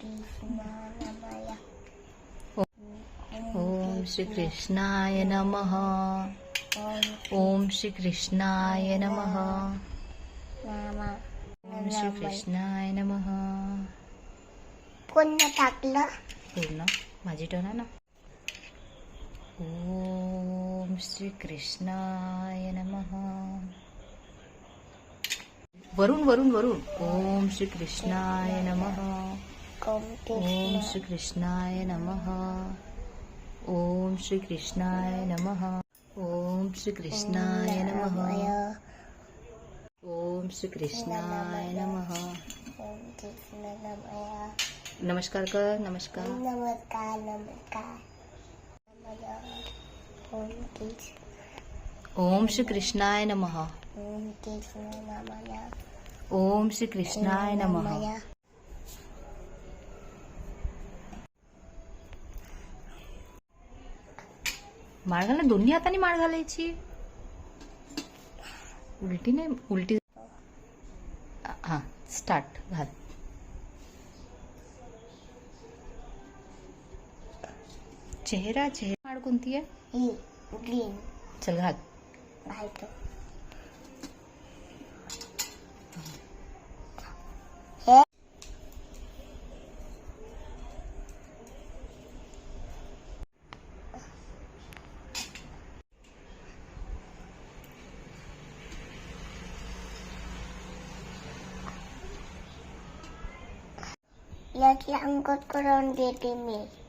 कृष्णाय ओम श्री कृष्णाय नमः. ओम श्री कृष्णाय नमः. ओम श्री कृष्णाय नमः. कोण टाकलं? पूर्ण माझी टर्न आहे ना. ओम श्री कृष्णाय नमः. वरून वरून वरून. ओम श्री कृष्णाय नमः. ओम श्री कृष्णाय नमः. ओम श्री कृष्णाय नमः. ओम श्री कृष्णाय नमः. ओम श्री कृष्णाय नमः. नमस्कार कर. नमस्कार. नमस्कार नमस्कार. ओम श्री कृष्णाय नमः. ओम कृष्णाय ओम श्री कृष्णाय नमः. माळ घाला. दोन्ही हाताने माळ घालायची. उलटी नाही. उलटी. हा स्टार्ट. घाल. चेहरा माळ कोणती आहे? ही ग्रीन. चल घाल. घालतो. याची अंगत करून देते मी.